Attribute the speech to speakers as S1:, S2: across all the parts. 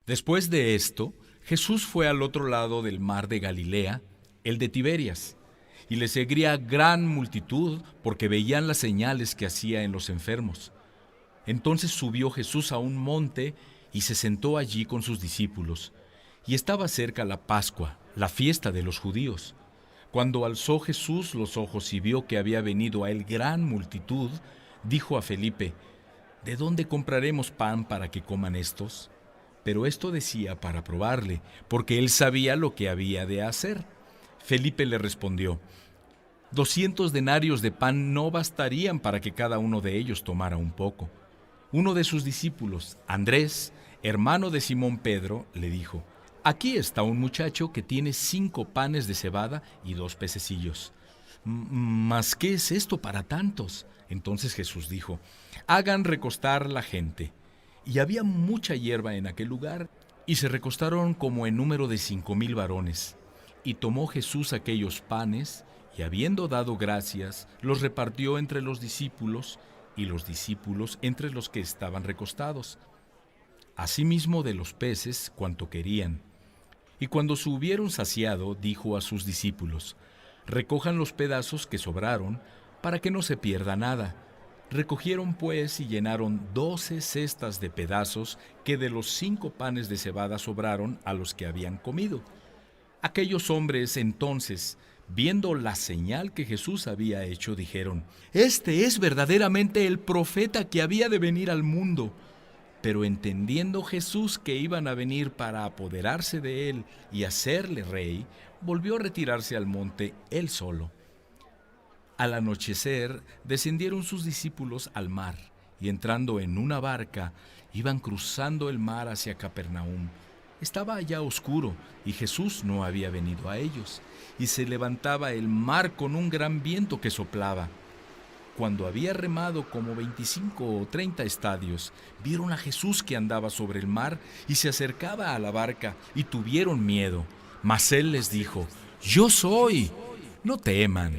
S1: Después de esto, Jesús fue al otro lado del mar de Galilea, el de Tiberias, y le seguía gran multitud porque veían las señales que hacía en los enfermos. Entonces subió Jesús a un monte y se sentó allí con sus discípulos. Y estaba cerca la Pascua, la fiesta de los judíos. Cuando alzó Jesús los ojos y vio que había venido a él gran multitud, dijo a Felipe: ¿De dónde compraremos pan para que coman estos? Pero esto decía para probarle, porque él sabía lo que había de hacer. Felipe le respondió: 200 denarios de pan no bastarían para que cada uno de ellos tomara un poco. Uno de sus discípulos, Andrés, hermano de Simón Pedro, le dijo: Aquí está un muchacho que tiene 5 panes de cebada y 2 pececillos. ¿Mas qué es esto para tantos? Entonces Jesús dijo: Hagan recostar la gente. Y había mucha hierba en aquel lugar, y se recostaron como en número de 5,000 varones. Y tomó Jesús aquellos panes, y habiendo dado gracias, los repartió entre los discípulos, y los discípulos entre los que estaban recostados. Asimismo de los peces cuanto querían. Y cuando se hubieron saciado, dijo a sus discípulos: Recojan los pedazos que sobraron, para que no se pierda nada. Recogieron pues y llenaron 12 cestas de pedazos que de los 5 panes de cebada sobraron a los que habían comido. Aquellos hombres entonces, viendo la señal que Jesús había hecho, dijeron: Este es verdaderamente el profeta que había de venir al mundo. Pero entendiendo Jesús que iban a venir para apoderarse de él y hacerle rey, volvió a retirarse al monte él solo. Al anochecer, descendieron sus discípulos al mar, y entrando en una barca, iban cruzando el mar hacia Capernaum. Estaba allá oscuro, y Jesús no había venido a ellos, y se levantaba el mar con un gran viento que soplaba. Cuando había remado como 25 o 30 estadios, vieron a Jesús que andaba sobre el mar y se acercaba a la barca, y tuvieron miedo. Mas él les dijo: Yo soy, no teman.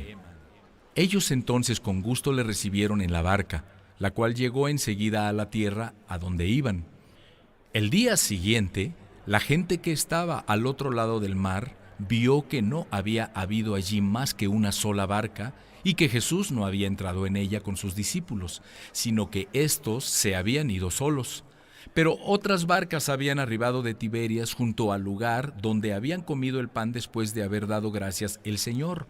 S1: Ellos entonces con gusto le recibieron en la barca, la cual llegó enseguida a la tierra a donde iban. El día siguiente, la gente que estaba al otro lado del mar vio que no había habido allí más que una sola barca, y que Jesús no había entrado en ella con sus discípulos, sino que éstos se habían ido solos. Pero otras barcas habían arribado de Tiberias junto al lugar donde habían comido el pan después de haber dado gracias el Señor.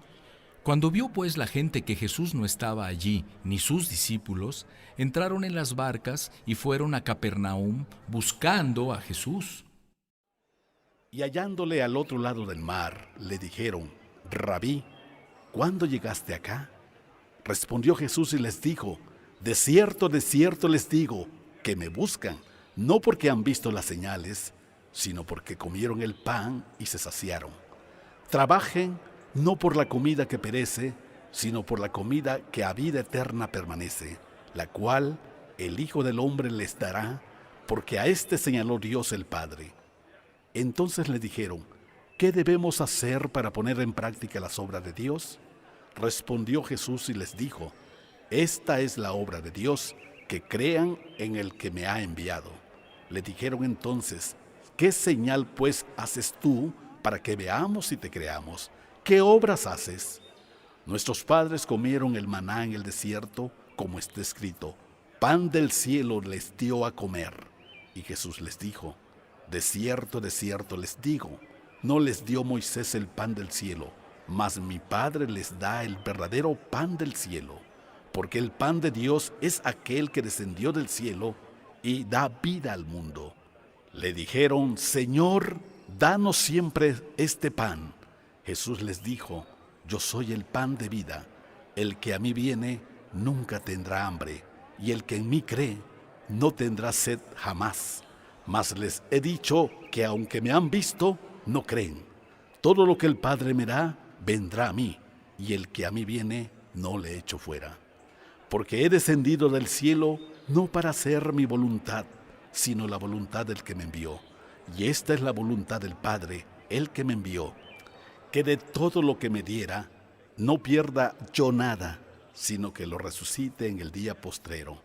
S1: Cuando vio pues la gente que Jesús no estaba allí, ni sus discípulos, entraron en las barcas y fueron a Capernaum buscando a Jesús.
S2: Y hallándole al otro lado del mar, le dijeron: Rabí, ¿cuándo llegaste acá? Respondió Jesús y les dijo: de cierto les digo, que me buscan, no porque han visto las señales, sino porque comieron el pan y se saciaron. Trabajen no por la comida que perece, sino por la comida que a vida eterna permanece, la cual el Hijo del Hombre les dará, porque a éste señaló Dios el Padre. Entonces le dijeron: ¿qué debemos hacer para poner en práctica las obras de Dios? Respondió Jesús y les dijo: esta es la obra de Dios, que crean en el que me ha enviado. Le dijeron entonces: ¿qué señal pues haces tú para que veamos y te creamos? ¿Qué obras haces? Nuestros padres comieron el maná en el desierto, como está escrito: pan del cielo les dio a comer. Y Jesús les dijo: de cierto les digo, no les dio Moisés el pan del cielo, mas mi Padre les da el verdadero pan del cielo, porque el pan de Dios es aquel que descendió del cielo y da vida al mundo. Le dijeron: Señor, danos siempre este pan. Jesús les dijo: yo soy el pan de vida. El que a mí viene nunca tendrá hambre, y el que en mí cree no tendrá sed jamás. Mas les he dicho que aunque me han visto, no creen. Todo lo que el Padre me da, vendrá a mí, y el que a mí viene, no le echo fuera. Porque he descendido del cielo no para hacer mi voluntad, sino la voluntad del que me envió. Y esta es la voluntad del Padre, el que me envió, que de todo lo que me diera, no pierda yo nada, sino que lo resucite en el día postrero.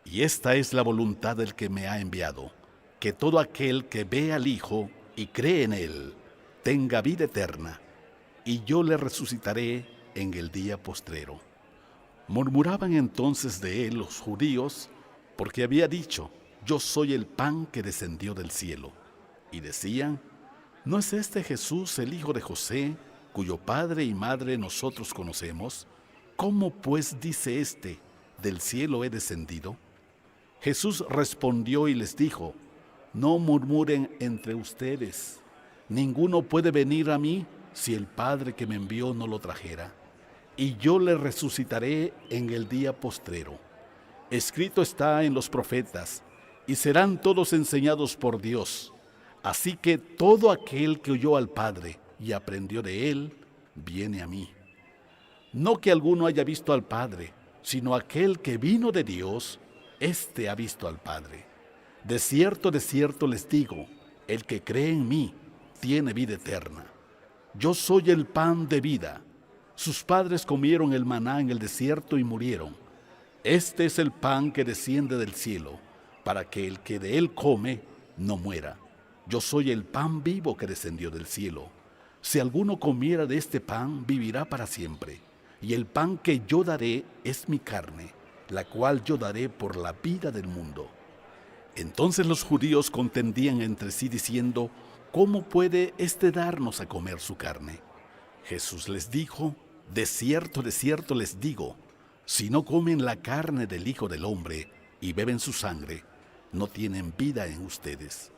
S2: Y esta es la voluntad del que me ha enviado, que todo aquel que ve al Hijo y cree en Él tenga vida eterna, y yo le resucitaré en el día postrero. Murmuraban entonces de él los judíos, porque había dicho: yo soy el pan que descendió del cielo. Y decían: ¿no es este Jesús el hijo de José, cuyo padre y madre nosotros conocemos? ¿Cómo pues dice éste: del cielo he descendido? Jesús respondió y les dijo: no murmuren entre ustedes. Ninguno puede venir a mí si el Padre que me envió no lo trajera, y yo le resucitaré en el día postrero. Escrito está en los profetas: y serán todos enseñados por Dios. Así que todo aquel que oyó al Padre y aprendió de él, viene a mí. No que alguno haya visto al Padre, sino aquel que vino de Dios, éste ha visto al Padre. De cierto les digo, el que cree en mí tiene vida eterna. Yo soy el pan de vida. Sus padres comieron el maná en el desierto y murieron. Este es el pan que desciende del cielo, para que el que de él come no muera. Yo soy el pan vivo que descendió del cielo. Si alguno comiera de este pan, vivirá para siempre. Y el pan que yo daré es mi carne, la cual yo daré por la vida del mundo. Entonces los judíos contendían entre sí diciendo: ¿cómo puede éste darnos a comer su carne? Jesús les dijo: de cierto les digo, si no comen la carne del Hijo del Hombre y beben su sangre, no tienen vida en ustedes.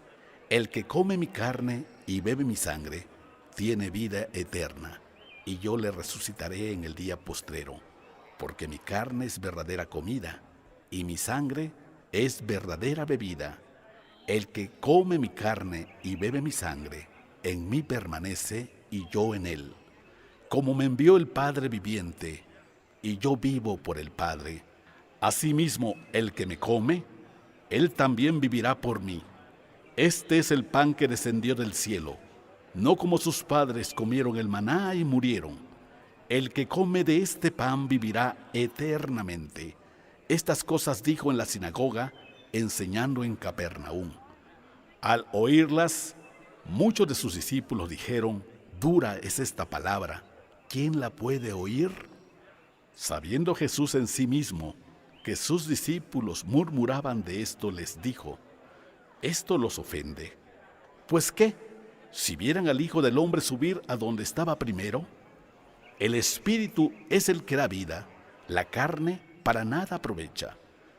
S2: El que come mi carne y bebe mi sangre, tiene vida eterna, y yo le resucitaré en el día postrero, porque mi carne es verdadera comida, y mi sangre es verdadera bebida. El que come mi carne y bebe mi sangre, en mí permanece y yo en él. Como me envió el Padre viviente, y yo vivo por el Padre, asimismo el que me come, él también vivirá por mí. Este es el pan que descendió del cielo, no como sus padres comieron el maná y murieron. El que come de este pan vivirá eternamente. Estas cosas dijo en la sinagoga, enseñando en Capernaum. Al oírlas, muchos de sus discípulos dijeron: dura es esta palabra, ¿quién la puede oír? Sabiendo Jesús en sí mismo que sus discípulos murmuraban de esto, les dijo: ¿esto los ofende? ¿Pues qué? Si vieran al Hijo del Hombre subir a donde estaba primero. El Espíritu es el que da vida, la carne para nada aprovecha.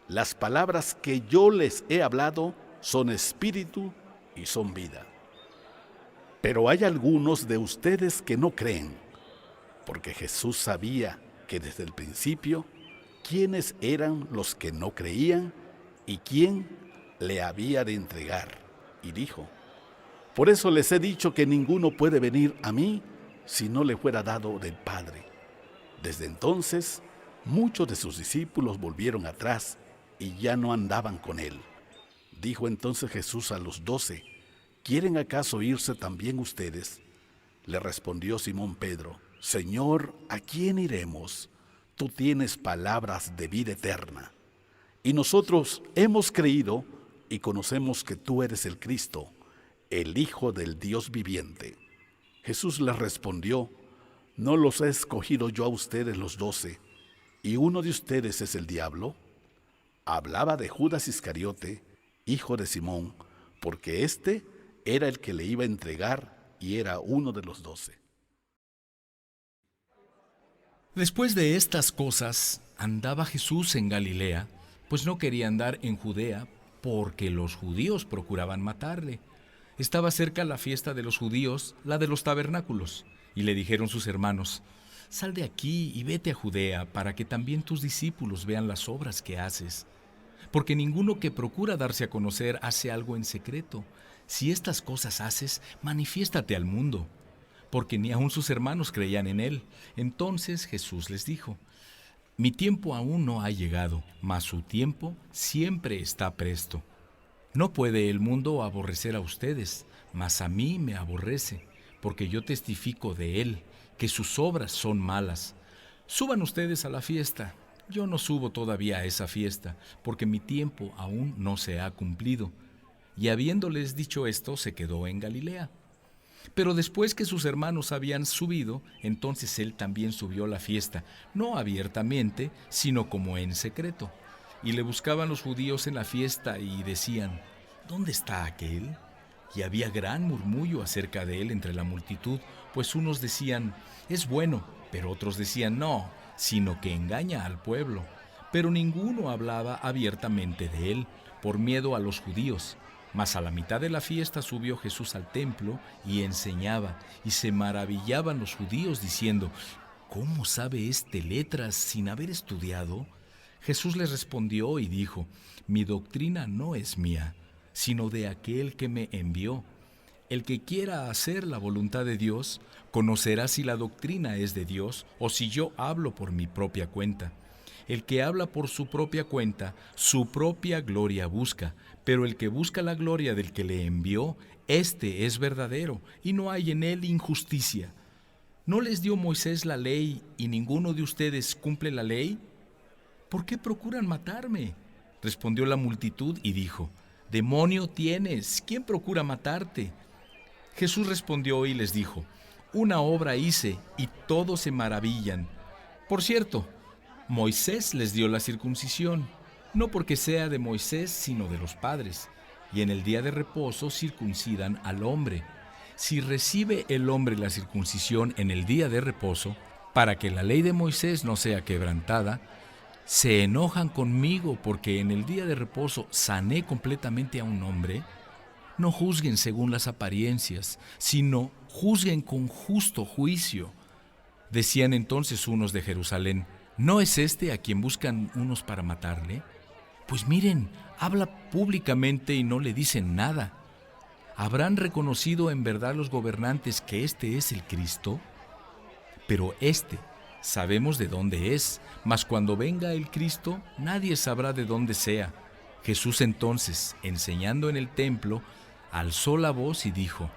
S2: Las palabras que yo les he hablado son espíritu y son vida. Pero hay algunos de ustedes que no creen, porque Jesús sabía que desde el principio quiénes eran los que no creían y quién le había de entregar. Y dijo: por eso les he dicho que ninguno puede venir a mí si no le fuera dado del Padre. Desde entonces, muchos de sus discípulos volvieron atrás y ya no andaban con él. Dijo entonces Jesús a los 12: ¿quieren acaso irse también ustedes? Le respondió Simón Pedro: Señor, ¿a quién iremos? Tú tienes palabras de vida eterna. Y nosotros hemos creído y conocemos que tú eres el Cristo, el Hijo del Dios viviente. Jesús les respondió: ¿no los he escogido yo a ustedes los 12, y uno de ustedes es el diablo? Hablaba de Judas Iscariote, hijo de Simón, porque éste era el que le iba a entregar y era uno de los 12.
S1: Después de estas cosas, andaba Jesús en Galilea, pues no quería andar en Judea, porque los judíos procuraban matarle. Estaba cerca la fiesta de los judíos, la de los tabernáculos, y le dijeron sus hermanos: sal de aquí y vete a Judea, para que también tus discípulos vean las obras que haces. Porque ninguno que procura darse a conocer hace algo en secreto. Si estas cosas haces, manifiéstate al mundo. Porque ni aun sus hermanos creían en él. Entonces Jesús les dijo: mi tiempo aún no ha llegado, mas su tiempo siempre está presto. No puede el mundo aborrecer a ustedes, mas a mí me aborrece, porque yo testifico de él, que sus obras son malas. Suban ustedes a la fiesta. Yo no subo todavía a esa fiesta, porque mi tiempo aún no se ha cumplido. y habiéndoles dicho esto, se quedó en Galilea. Pero después que sus hermanos habían subido, entonces él también subió a la fiesta, no abiertamente, sino como en secreto. Y le buscaban los judíos en la fiesta y decían: ¿Dónde está aquel? Y había gran murmullo acerca de él entre la multitud, pues unos decían: es bueno, pero otros decían: no, sino que engaña al pueblo. Pero ninguno hablaba abiertamente de él, por miedo a los judíos. Mas a la mitad de la fiesta subió Jesús al templo y enseñaba, y se maravillaban los judíos diciendo: ¿cómo sabe este letras sin haber estudiado? Jesús les respondió y dijo: mi doctrina no es mía, sino de aquel que me envió. El que quiera hacer la voluntad de Dios, conocerá si la doctrina es de Dios o si yo hablo por mi propia cuenta. El que habla por su propia cuenta, su propia gloria busca, pero el que busca la gloria del que le envió, éste es verdadero, y no hay en él injusticia. ¿No les dio Moisés la ley y ninguno de ustedes cumple la ley? ¿Por qué procuran matarme? Respondió la multitud y dijo: demonio tienes, ¿quién procura matarte? Jesús respondió y les dijo: una obra hice y todos se maravillan. Por cierto, Moisés les dio la circuncisión, no porque sea de Moisés, sino de los padres, y en el día de reposo circuncidan al hombre. Si recibe el hombre la circuncisión en el día de reposo, para que la ley de Moisés no sea quebrantada, se enojan conmigo porque en el día de reposo sané completamente a un hombre. No juzguen según las apariencias, sino juzguen con justo juicio. Decían entonces unos de Jerusalén: ¿no es este a quien buscan unos para matarle? Pues miren, habla públicamente y no le dicen nada. ¿Habrán reconocido en verdad los gobernantes que este es el Cristo? Pero sabemos de dónde es, mas cuando venga el Cristo, nadie sabrá de dónde sea. Jesús entonces, enseñando en el templo, alzó la voz y dijo: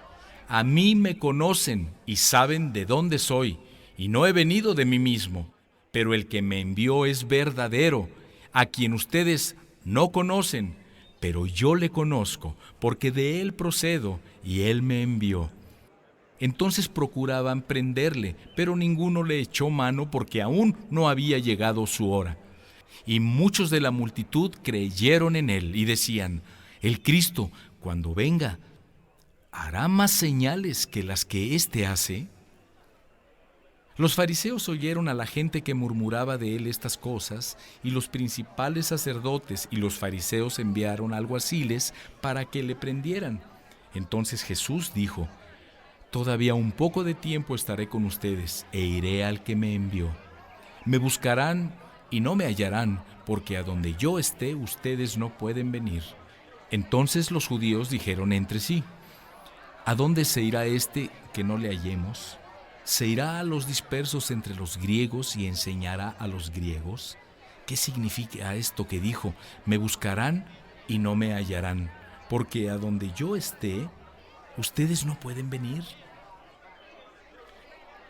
S1: a mí me conocen y saben de dónde soy, y no he venido de mí mismo, pero el que me envió es verdadero, a quien ustedes no conocen, pero yo le conozco, porque de él procedo y él me envió. Entonces procuraban prenderle, pero ninguno le echó mano porque aún no había llegado su hora. Y muchos de la multitud creyeron en él y decían: el Cristo, cuando venga, ¿hará más señales que las que éste hace? Los fariseos oyeron a la gente que murmuraba de él estas cosas, y los principales sacerdotes y los fariseos enviaron alguaciles para que le prendieran. Entonces Jesús dijo: todavía un poco de tiempo estaré con ustedes e iré al que me envió. Me buscarán y no me hallarán, porque a donde yo esté ustedes no pueden venir. Entonces los judíos dijeron entre sí: ¿a dónde se irá este que no le hallemos? ¿Se irá a los dispersos entre los griegos y enseñará a los griegos? ¿Qué significa esto que dijo: me buscarán y no me hallarán, porque a donde yo esté, ustedes no pueden venir?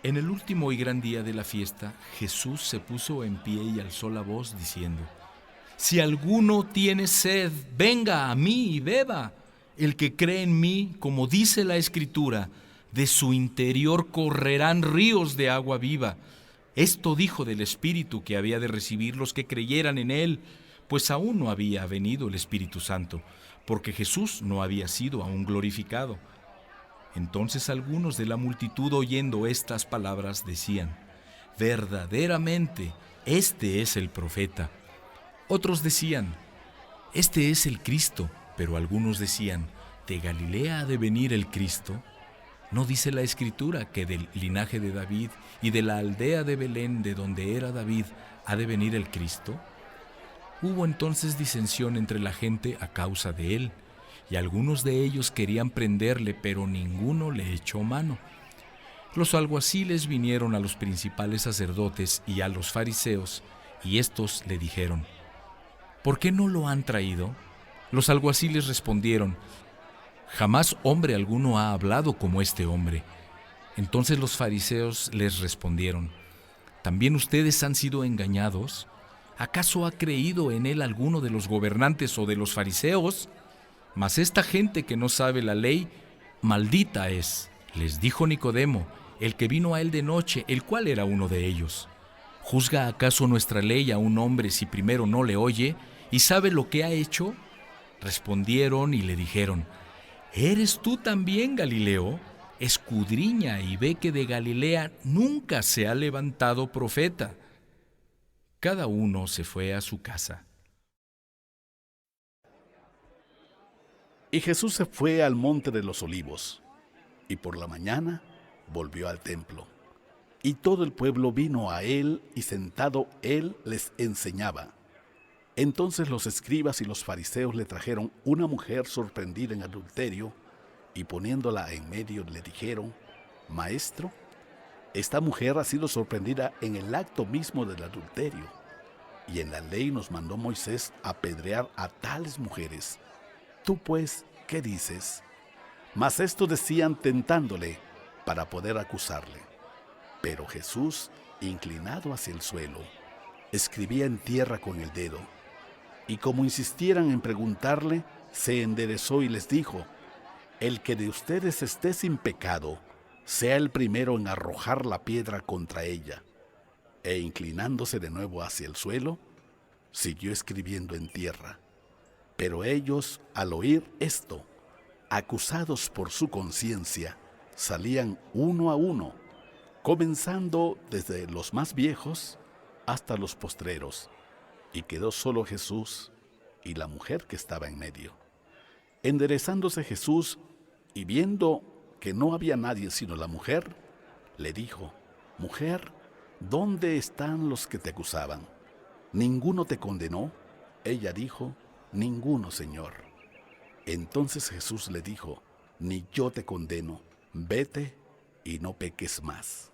S1: En el último y gran día de la fiesta, Jesús se puso en pie y alzó la voz diciendo: si alguno tiene sed, venga a mí y beba. El que cree en mí, como dice la Escritura, de su interior correrán ríos de agua viva. Esto dijo del Espíritu que había de recibir los que creyeran en él, pues aún no había venido el Espíritu Santo, porque Jesús no había sido aún glorificado. Entonces algunos de la multitud, oyendo estas palabras, decían: verdaderamente, este es el profeta. Otros decían: este es el Cristo. Pero algunos decían: ¿de Galilea ha de venir el Cristo? ¿No dice la Escritura que del linaje de David y de la aldea de Belén, de donde era David, ha de venir el Cristo? Hubo entonces disensión entre la gente a causa de él, y algunos de ellos querían prenderle, pero ninguno le echó mano. Los alguaciles vinieron a los principales sacerdotes y a los fariseos, y estos le dijeron: ¿por qué no lo han traído? Los alguaciles respondieron: jamás hombre alguno ha hablado como este hombre. Entonces los fariseos les respondieron: ¿también ustedes han sido engañados? ¿Acaso ha creído en él alguno de los gobernantes o de los fariseos? Mas esta gente que no sabe la ley, maldita es. Les dijo Nicodemo, el que vino a él de noche, el cual era uno de ellos. ¿Juzga acaso nuestra ley a un hombre si primero no le oye y sabe lo que ha hecho? Respondieron y le dijeron, ¿eres tú también Galileo? Escudriña y ve que de Galilea nunca se ha levantado profeta. Cada uno se fue a su casa.
S2: Y Jesús se fue al monte de los olivos, y por la mañana volvió al templo. Y todo el pueblo vino a él, y sentado él les enseñaba. Entonces los escribas y los fariseos le trajeron una mujer sorprendida en adulterio, y poniéndola en medio le dijeron, Maestro, esta mujer ha sido sorprendida en el acto mismo del adulterio, y en la ley nos mandó Moisés apedrear a tales mujeres. Tú pues, ¿qué dices? Mas esto decían tentándole para poder acusarle. Pero Jesús, inclinado hacia el suelo, escribía en tierra con el dedo. Y como insistieran en preguntarle, se enderezó y les dijo, el que de ustedes esté sin pecado, sea el primero en arrojar la piedra contra ella. E inclinándose de nuevo hacia el suelo, siguió escribiendo en tierra. Pero ellos, al oír esto, acusados por su conciencia, salían uno a uno, comenzando desde los más viejos hasta los postreros, y quedó solo Jesús y la mujer que estaba en medio. Enderezándose Jesús y viendo que no había nadie sino la mujer, le dijo, Mujer, ¿dónde están los que te acusaban? ¿Ninguno te condenó? Ella dijo, Ninguno, Señor. Entonces Jesús le dijo, Ni yo te condeno, vete y no peques más.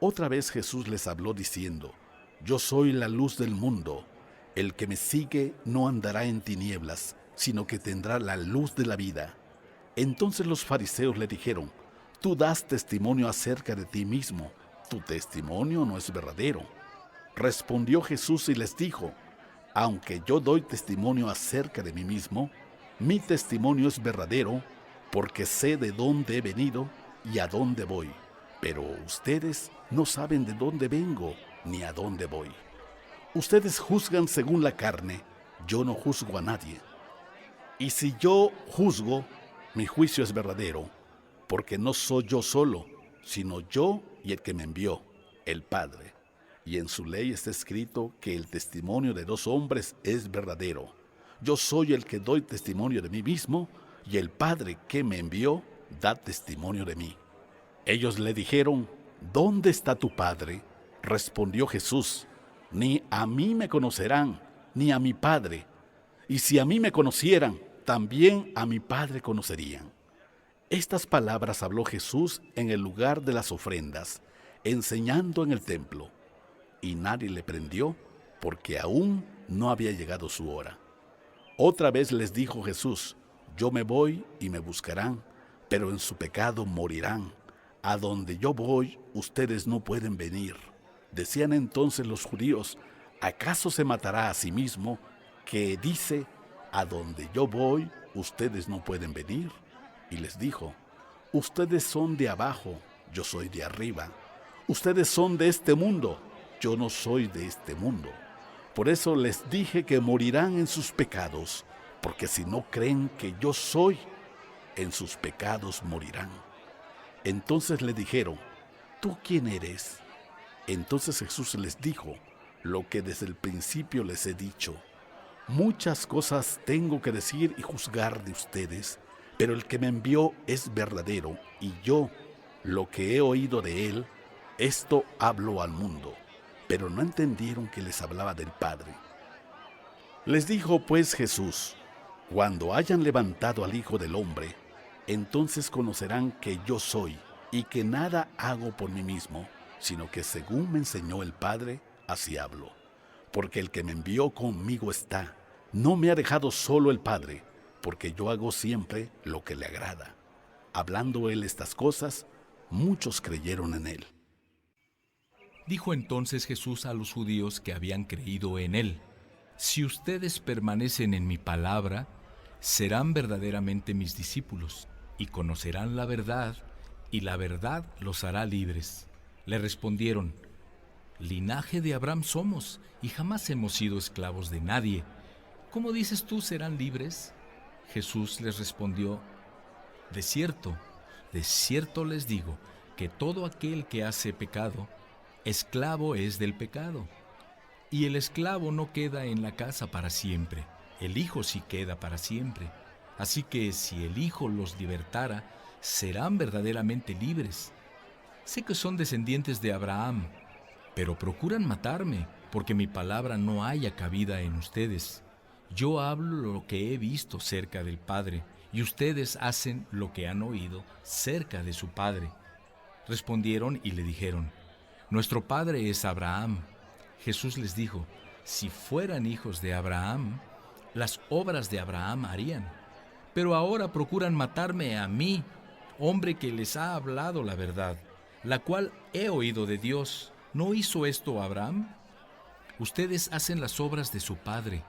S2: Otra vez Jesús les habló diciendo, Yo soy la luz del mundo. El que me sigue no andará en tinieblas, sino que tendrá la luz de la vida. Entonces los fariseos le dijeron, Tú das testimonio acerca de ti mismo, tu testimonio no es verdadero. Respondió Jesús y les dijo, Aunque yo doy testimonio acerca de mí mismo, mi testimonio es verdadero, porque sé de dónde he venido y a dónde voy. Pero ustedes no saben de dónde vengo ni a dónde voy. Ustedes juzgan según la carne, yo no juzgo a nadie. Y si yo juzgo, mi juicio es verdadero, porque no soy yo solo, sino yo y el que me envió, el Padre. Y en su ley está escrito que el testimonio de dos hombres es verdadero. Yo soy el que doy testimonio de mí mismo, y el Padre que me envió da testimonio de mí. Ellos le dijeron, ¿Dónde está tu Padre? Respondió Jesús, Ni a mí me conocerán, ni a mi Padre. Y si a mí me conocieran, también a mi Padre conocerían. Estas palabras habló Jesús en el lugar de las ofrendas, enseñando en el templo. Y nadie le prendió, porque aún no había llegado su hora. Otra vez les dijo Jesús, Yo me voy y me buscarán, pero en su pecado morirán. A donde yo voy, ustedes no pueden venir. Decían entonces los judíos, ¿acaso se matará a sí mismo, que dice, a donde yo voy, ustedes no pueden venir? Y les dijo, ustedes son de abajo, yo soy de arriba. Ustedes son de este mundo, yo no soy de este mundo. Por eso les dije que morirán en sus pecados, porque si no creen que yo soy, en sus pecados morirán. Entonces le dijeron, ¿tú quién eres? Entonces Jesús les dijo, lo que desde el principio les he dicho. Muchas cosas tengo que decir y juzgar de ustedes, pero el que me envió es verdadero, y yo, lo que he oído de él, esto hablo al mundo. Pero no entendieron que les hablaba del Padre. Les dijo pues Jesús, cuando hayan levantado al Hijo del Hombre, entonces conocerán que yo soy, y que nada hago por mí mismo, sino que según me enseñó el Padre, así hablo. Porque el que me envió conmigo está, no me ha dejado solo el Padre, porque yo hago siempre lo que le agrada. Hablando él estas cosas, muchos creyeron en él.
S1: Dijo entonces Jesús a los judíos que habían creído en él, Si ustedes permanecen en mi palabra, serán verdaderamente mis discípulos, y conocerán la verdad, y la verdad los hará libres. Le respondieron: linaje de Abraham somos, y jamás hemos sido esclavos de nadie. ¿Cómo dices tú serán libres? Jesús les respondió: de cierto les digo, que todo aquel que hace pecado, esclavo es del pecado. Y el esclavo no queda en la casa para siempre, el Hijo sí queda para siempre. Así que si el Hijo los libertara, serán verdaderamente libres. Sé que son descendientes de Abraham, pero procuran matarme, porque mi palabra no haya cabida en ustedes. Yo hablo lo que he visto cerca del Padre, y ustedes hacen lo que han oído cerca de su Padre. Respondieron y le dijeron: nuestro padre es Abraham. Jesús les dijo: si fueran hijos de Abraham, las obras de Abraham harían. Pero ahora procuran matarme a mí, hombre que les ha hablado la verdad, la cual he oído de Dios. ¿No hizo esto Abraham? Ustedes hacen las obras de su padre.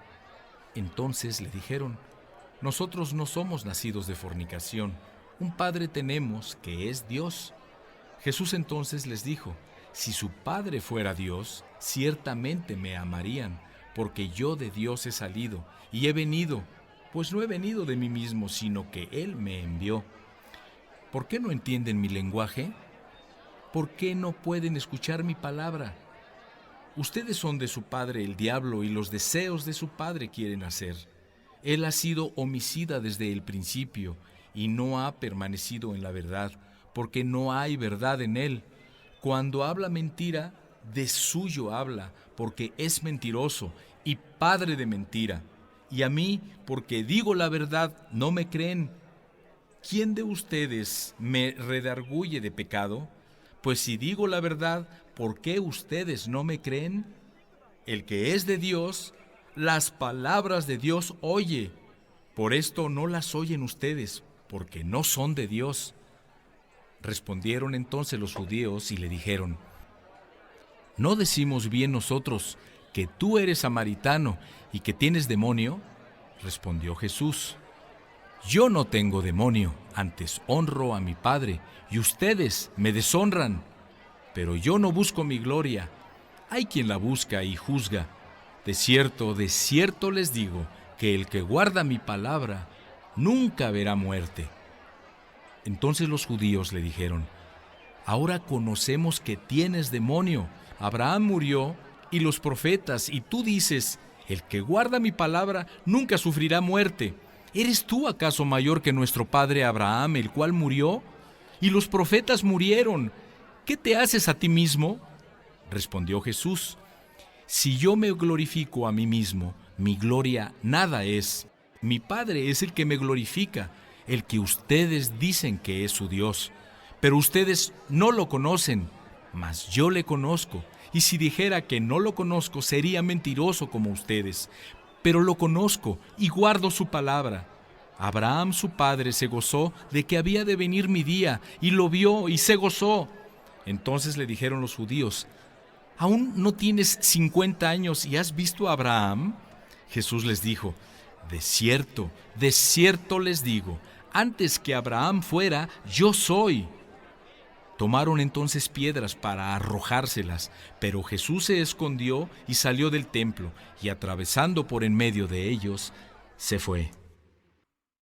S1: Entonces le dijeron: nosotros no somos nacidos de fornicación. Un padre tenemos, que es Dios. Jesús entonces les dijo: si su padre fuera Dios, ciertamente me amarían, porque yo de Dios he salido y he venido, pues no he venido de mí mismo, sino que Él me envió. ¿Por qué no entienden mi lenguaje? ¿Por qué no pueden escuchar mi palabra? Ustedes son de su padre el diablo, y los deseos de su padre quieren hacer. Él ha sido homicida desde el principio y no ha permanecido en la verdad, porque no hay verdad en él. Cuando habla mentira, de suyo habla, porque es mentiroso y padre de mentira. Y a mí, porque digo la verdad, no me creen. ¿Quién de ustedes me redarguye de pecado? Pues si digo la verdad, ¿por qué ustedes no me creen? El que es de Dios, las palabras de Dios oye. Por esto no las oyen ustedes, porque no son de Dios. Respondieron entonces los judíos y le dijeron: ¿no decimos bien nosotros que tú eres samaritano y que tienes demonio? Respondió Jesús: yo no tengo demonio, antes honro a mi Padre, y ustedes me deshonran. Pero yo no busco mi gloria. Hay quien la busca y juzga. De cierto les digo, que el que guarda mi palabra nunca verá muerte. Entonces los judíos le dijeron: ahora conocemos que tienes demonio. Abraham murió y los profetas, y tú dices: el que guarda mi palabra nunca sufrirá muerte. ¿Eres tú acaso mayor que nuestro padre Abraham, el cual murió? Y los profetas murieron. ¿Qué te haces a ti mismo? Respondió Jesús: si yo me glorifico a mí mismo, mi gloria nada es. Mi Padre es el que me glorifica, el que ustedes dicen que es su Dios. Pero ustedes no lo conocen, mas yo le conozco. Y si dijera que no lo conozco, sería mentiroso como ustedes. Pero lo conozco y guardo su palabra. Abraham, su padre, se gozó de que había de venir mi día, y lo vio y se gozó. Entonces le dijeron los judíos: ¿aún no tienes 50 años y has visto a Abraham? Jesús les dijo: de cierto les digo, antes que Abraham fuera, yo soy. Tomaron entonces piedras para arrojárselas, pero Jesús se escondió y salió del templo, y atravesando por en medio de ellos, se fue.